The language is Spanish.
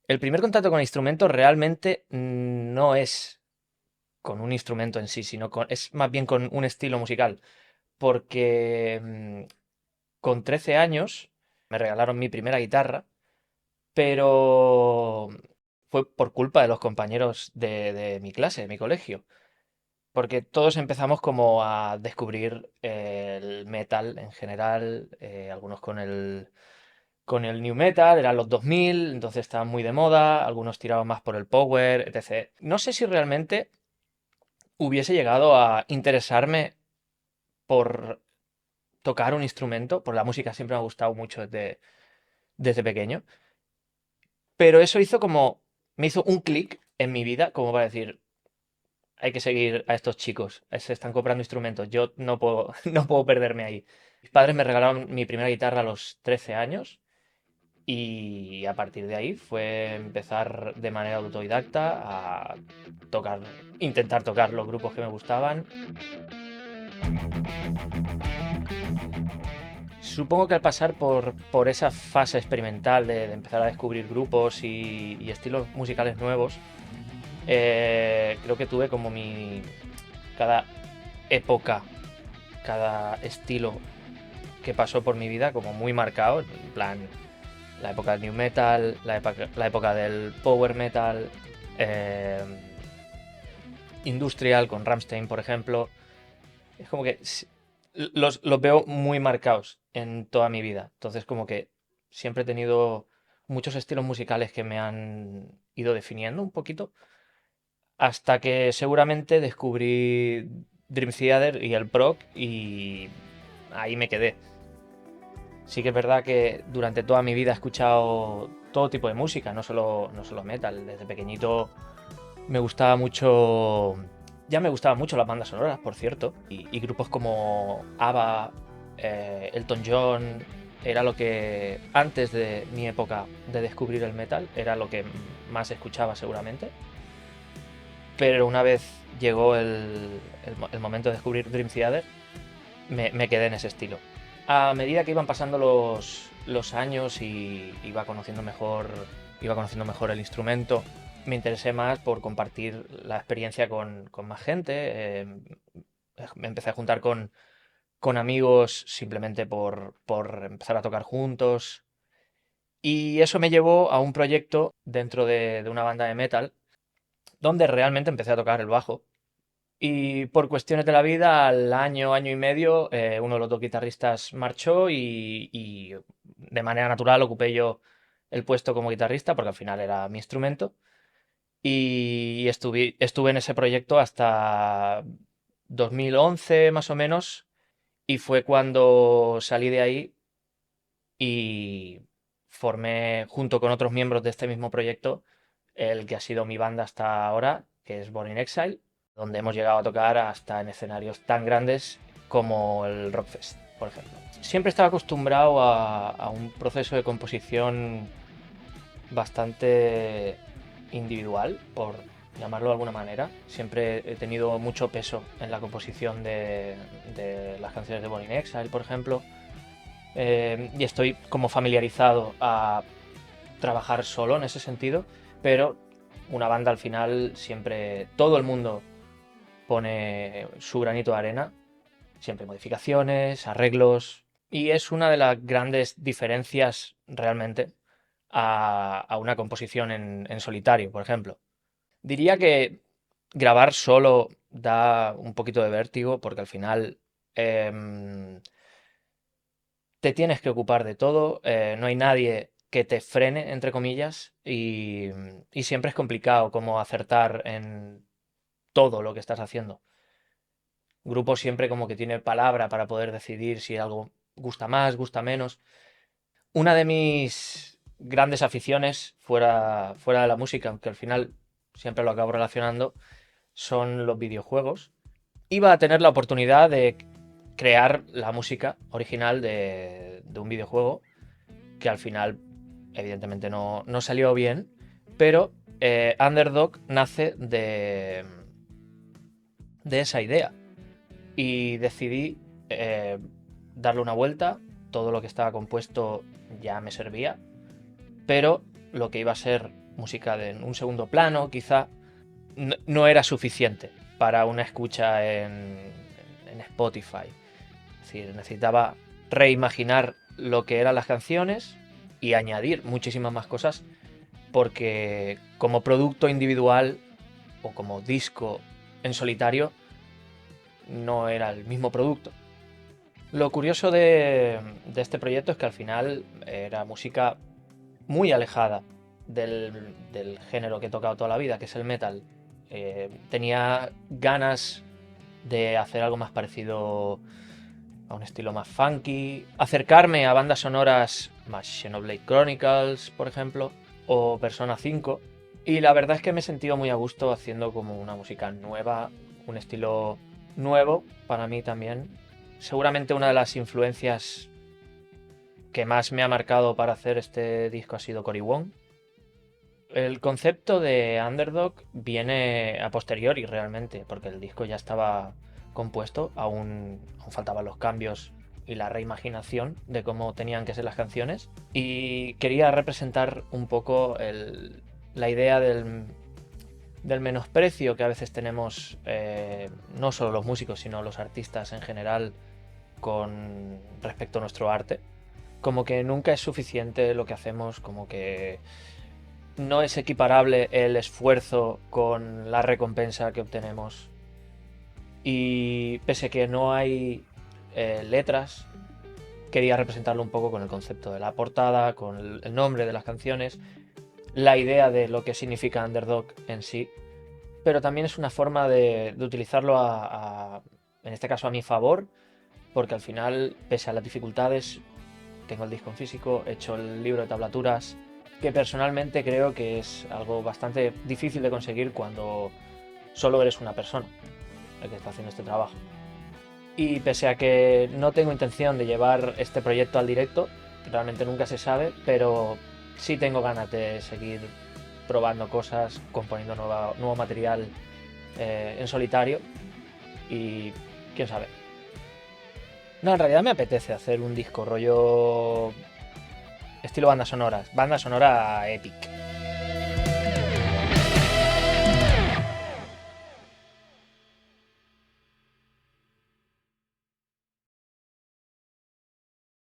El primer contacto con el instrumento realmente no es con un instrumento en sí, sino es más bien con un estilo musical. Porque con 13 años me regalaron mi primera guitarra, pero fue por culpa de los compañeros de mi clase, de mi colegio. Porque todos empezamos como a descubrir el metal en general, algunos con el new metal, eran los 2000, entonces estaban muy de moda, algunos tiraban más por el power, etc. No sé si realmente hubiese llegado a interesarme por tocar un instrumento, por la música siempre me ha gustado mucho desde pequeño, pero eso me hizo un clic en mi vida como para decir, hay que seguir a estos chicos, se están comprando instrumentos, yo no puedo, no puedo perderme ahí. Mis padres me regalaron mi primera guitarra a los 13 años y a partir de ahí fue empezar de manera autodidacta a tocar, intentar tocar los grupos que me gustaban. Supongo que al pasar por esa fase experimental de empezar a descubrir grupos y estilos musicales nuevos, creo que tuve como cada época, cada estilo que pasó por mi vida como muy marcado, en plan la época del new metal, la época del power metal, eh, industrial con Rammstein, por ejemplo. Es como que los veo muy marcados en toda mi vida. Entonces, como que siempre he tenido muchos estilos musicales que me han ido definiendo un poquito, hasta que seguramente descubrí Dream Theater y el prog y ahí me quedé. Sí que es verdad que durante toda mi vida he escuchado todo tipo de música, no solo metal. Desde pequeñito me gustaba mucho. Ya me gustaban mucho las bandas sonoras, por cierto. Y grupos como ABBA, Elton John. Era lo que, antes de mi época de descubrir el metal, era lo que más escuchaba seguramente. Pero una vez llegó el momento de descubrir Dream Theater, me quedé en ese estilo. A medida que iban pasando los años y iba conociendo mejor el instrumento, me interesé más por compartir la experiencia con más gente. Me empecé a juntar con amigos simplemente por empezar a tocar juntos. Y eso me llevó a un proyecto dentro de una banda de metal, donde realmente empecé a tocar el bajo. Y por cuestiones de la vida, al año, año y medio, uno de los dos guitarristas marchó y de manera natural ocupé yo el puesto como guitarrista, porque al final era mi instrumento. Y estuve en ese proyecto hasta 2011 más o menos, y fue cuando salí de ahí y formé, junto con otros miembros de este mismo proyecto, el que ha sido mi banda hasta ahora, que es Born in Exile, donde hemos llegado a tocar hasta en escenarios tan grandes como el Rockfest, por ejemplo. Siempre estaba acostumbrado a un proceso de composición bastante individual, por llamarlo de alguna manera. Siempre he tenido mucho peso en la composición de las canciones de Born in Exile, por ejemplo. Y estoy como familiarizado a trabajar solo en ese sentido, pero una banda al final siempre todo el mundo pone su granito de arena, siempre modificaciones, arreglos, y es una de las grandes diferencias realmente a una composición en solitario, por ejemplo. Diría que grabar solo da un poquito de vértigo porque al final te tienes que ocupar de todo, no hay nadie que te frene, entre comillas, y siempre es complicado como acertar en todo lo que estás haciendo. Grupo siempre como que tiene palabra para poder decidir si algo gusta más, gusta menos. Una de mis grandes aficiones fuera de la música, aunque al final siempre lo acabo relacionando, son los videojuegos. Iba a tener la oportunidad de crear la música original de un videojuego que al final evidentemente no salió bien, pero Underdog nace de esa idea y decidí eh, darle una vuelta. Todo lo que estaba compuesto ya me servía, pero lo que iba a ser música en un segundo plano, quizá, no era suficiente para una escucha en Spotify. Es decir, necesitaba reimaginar lo que eran las canciones y añadir muchísimas más cosas, porque como producto individual o como disco en solitario no era el mismo producto. Lo curioso de este proyecto es que al final era música muy alejada del género que he tocado toda la vida, que es el metal. Tenía ganas de hacer algo más parecido a un estilo más funky, acercarme a bandas sonoras más Xenoblade Chronicles, por ejemplo, o Persona 5. Y la verdad es que me he sentido muy a gusto haciendo como una música nueva, un estilo nuevo para mí también. Seguramente una de las influencias que más me ha marcado para hacer este disco ha sido Cory Wong. El concepto de Underdog viene a posteriori realmente, porque el disco ya estaba compuesto, aún faltaban los cambios y la reimaginación de cómo tenían que ser las canciones. Y quería representar un poco la idea del menosprecio que a veces tenemos, no solo los músicos, sino los artistas en general, con respecto a nuestro arte. Como que nunca es suficiente lo que hacemos, como que no es equiparable el esfuerzo con la recompensa que obtenemos. Y pese a que no hay letras, quería representarlo un poco con el concepto de la portada, con el nombre de las canciones, la idea de lo que significa Underdog en sí, pero también es una forma de utilizarlo en este caso a mi favor, porque al final, pese a las dificultades, tengo el disco en físico, he hecho el libro de tablaturas, que personalmente creo que es algo bastante difícil de conseguir cuando solo eres una persona el que está haciendo este trabajo. Y pese a que no tengo intención de llevar este proyecto al directo, realmente nunca se sabe, pero sí tengo ganas de seguir probando cosas, componiendo nuevo material en solitario y quién sabe. No, en realidad me apetece hacer un disco rollo estilo banda sonora épica.